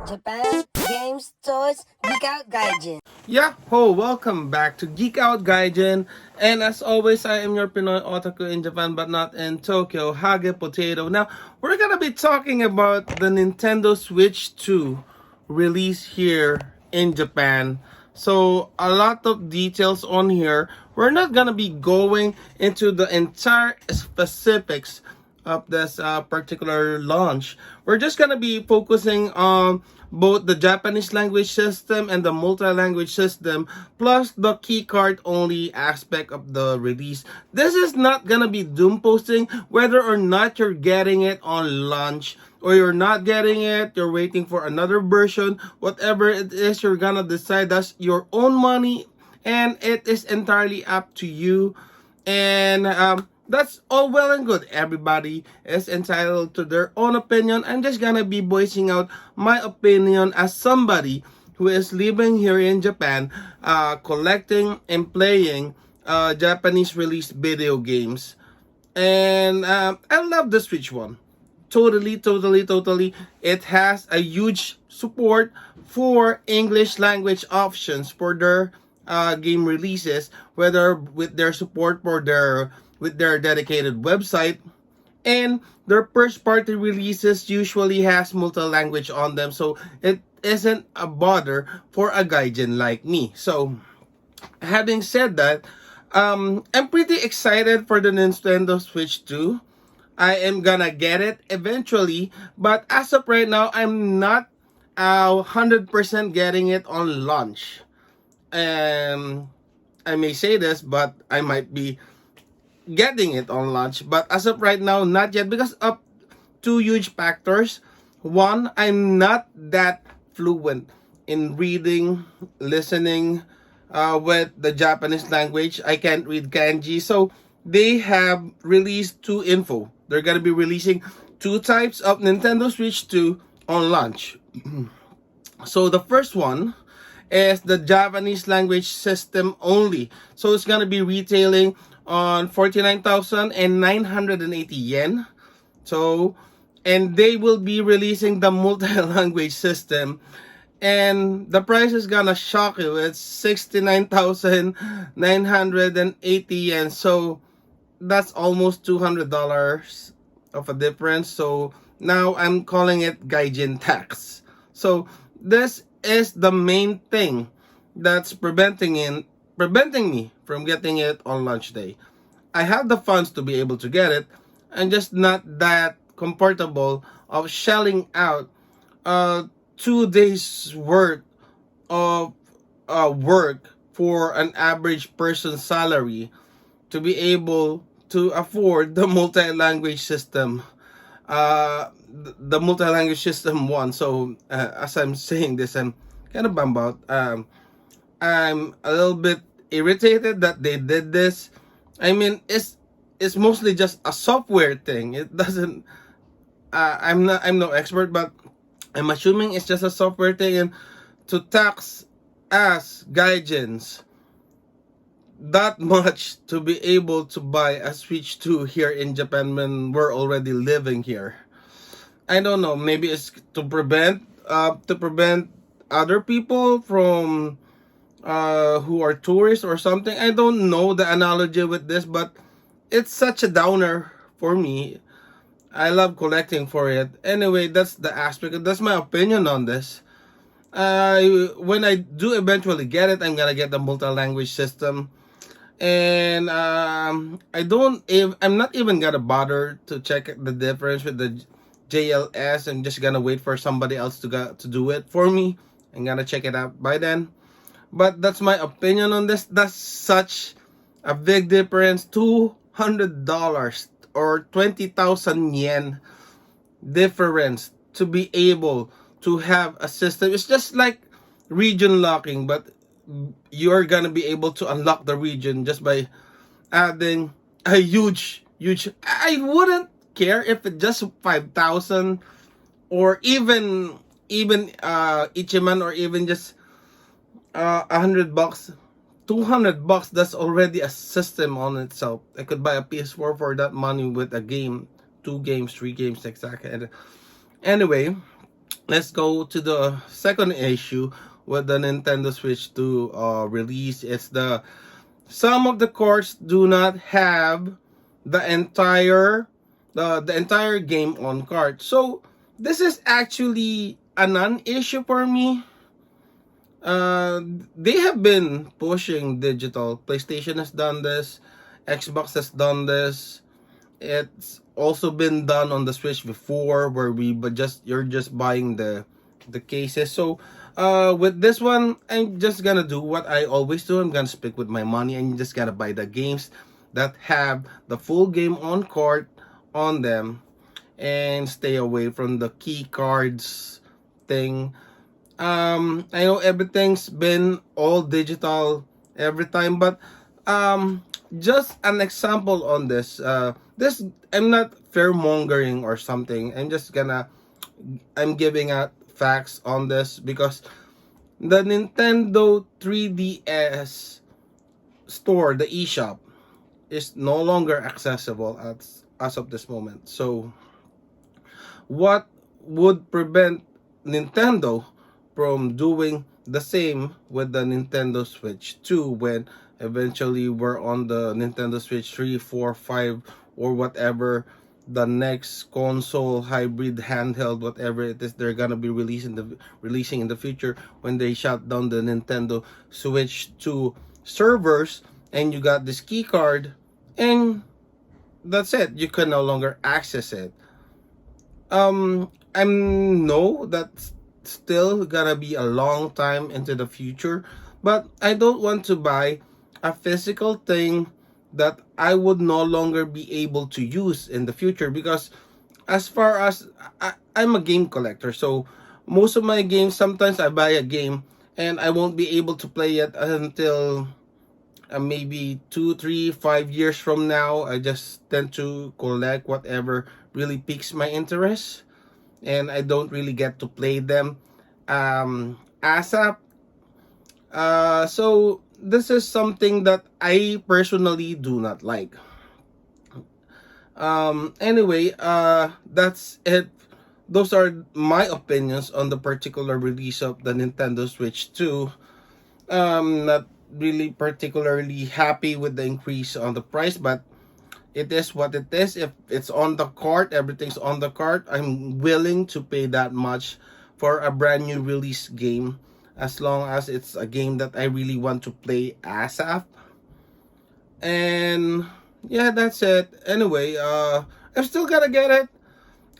Japan, games, toys, Geek Out Gaijin. Yeah, ho, welcome back to Geek Out Gaijin. And as always, I am your Pinoy otaku in Japan but not in Tokyo, Hage Potato. Now, we're gonna be talking about the Nintendo Switch 2 release here in Japan. So, a lot of details on here. We're not gonna be going into the entire specifics of this particular launch. We're just gonna be focusing on both the Japanese language system and the multi-language system, plus the keycard only aspect of the release. This is not gonna be doom posting, whether or not you're getting it on launch or you're not getting it, you're waiting for another version, whatever it is, you're gonna decide. That's your own money and it is entirely up to you. And that's all well and good. Everybody is entitled to their own opinion. I'm just gonna be voicing out my opinion as somebody who is living here in Japan, collecting and playing Japanese released video games. And I love the Switch one. Totally. It has a huge support for English language options for their game releases, whether with their support for their with their dedicated website, and their first party releases usually has multi-language on them, so it isn't a bother for a gaijin like me. So having said that, I'm pretty excited for the Nintendo Switch 2. I am gonna get it eventually, but as of right now, I'm not 100% getting it on launch. I may say this, but I might be getting it on launch. But as of right now, not yet, because of two huge factors. One, I'm not that fluent in reading, listening with the Japanese language. I can't read kanji. So they have released two info. They're going to be releasing two types of Nintendo Switch 2 on launch. So the first one is the Japanese language system only. So it's going to be retailing on 49,980 yen. So, and they will be releasing the multi-language system. And the price is gonna shock you. It's 69,980 yen. So, that's almost $200 of a difference. So, now I'm calling it Gaijin tax. So, this is the main thing that's preventing me from getting it on launch day. I have the funds to be able to get it. I'm just not that comfortable of shelling out 2 days worth of work for an average person's salary to be able to afford the multi-language system. The multi-language system one. So as I'm saying this, I'm kind of bummed out. I'm a little bit irritated that they did this. I mean, it's mostly just a software thing. It doesn't. I'm no expert, but I'm assuming it's just a software thing, and to tax us gaijins that much to be able to buy a Switch 2 here in Japan when we're already living here. I don't know. Maybe it's to prevent other people from who are tourists or something. I don't know the analogy with this, but it's such a downer for me. I love collecting for it. Anyway, that's the aspect. That's my opinion on this. When I do eventually get it, I'm gonna get the multi-language system, and I'm not even gonna bother to check the difference with the JLS. I'm just gonna wait for somebody else to do it for me. I'm gonna check it out by then. But that's my opinion on this. That's such a big difference. $200 or 20,000 yen difference to be able to have a system. It's just like region locking, but you're gonna be able to unlock the region just by adding a huge. I wouldn't care if it just 5,000 or even Ichiman, or even just $100, $200. That's already a system on itself. I could buy a PS4 for that money with a game, 2 games, 3 games exactly. Anyway, let's go to the second issue with the Nintendo Switch 2 release. It's the some of the cards do not have the entire game on card. So this is actually a non-issue for me. They have been pushing digital. PlayStation has done this, Xbox has done this. It's also been done on the Switch before, where you're just buying the cases. So with this one, I'm just gonna do what I always do. I'm gonna stick with my money and just gotta buy the games that have the full game on card on them, and stay away from the key cards thing. I know everything's been all digital every time, but just an example on this. This, I'm not fair mongering or something. I'm giving out facts on this, because the Nintendo 3DS store, the eShop, is no longer accessible as of this moment. So what would prevent Nintendo from doing the same with the Nintendo Switch 2, when eventually we're on the Nintendo Switch 3, 4, 5, or whatever the next console hybrid handheld, whatever it is they're gonna be releasing in the future, when they shut down the Nintendo Switch 2 servers, and you got this key card, and that's it, you can no longer access it. I know that's still gonna be a long time into the future, but I don't want to buy a physical thing that I would no longer be able to use in the future, because as far as I'm a game collector, so most of my games, sometimes I buy a game and I won't be able to play it until maybe 2, 3, 5 years from now. I just tend to collect whatever really piques my interest, and I don't really get to play them ASAP. So this is something that I personally do not like. Anyway, that's it. Those are my opinions on the particular release of the Nintendo Switch 2. Not really particularly happy with the increase on the price, but it is what it is. If it's on the cart, everything's on the cart, I'm willing to pay that much for a brand new release game, as long as it's a game that I really want to play ASAP. And yeah, that's it. Anyway, I'm still gonna get it.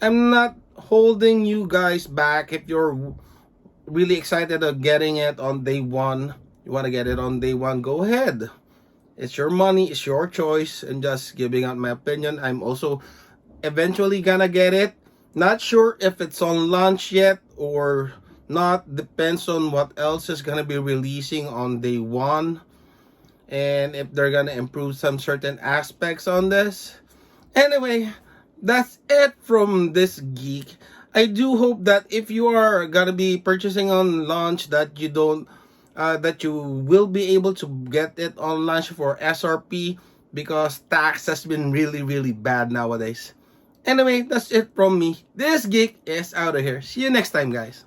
I'm not holding you guys back. If you're really excited of getting it on day one, you want to get it on day one, go ahead. It's your money, it's your choice, and just giving out my opinion. I'm also eventually gonna get it. Not sure if it's on launch yet or not. Depends on what else is gonna be releasing on day one, and if they're gonna improve some certain aspects on this. Anyway, that's it from this geek. I do hope that if you are gonna be purchasing on launch, that you don't that you will be able to get it on launch for SRP, because tax has been really bad nowadays. Anyway, that's it from me. This geek is out of here. See you next time, guys.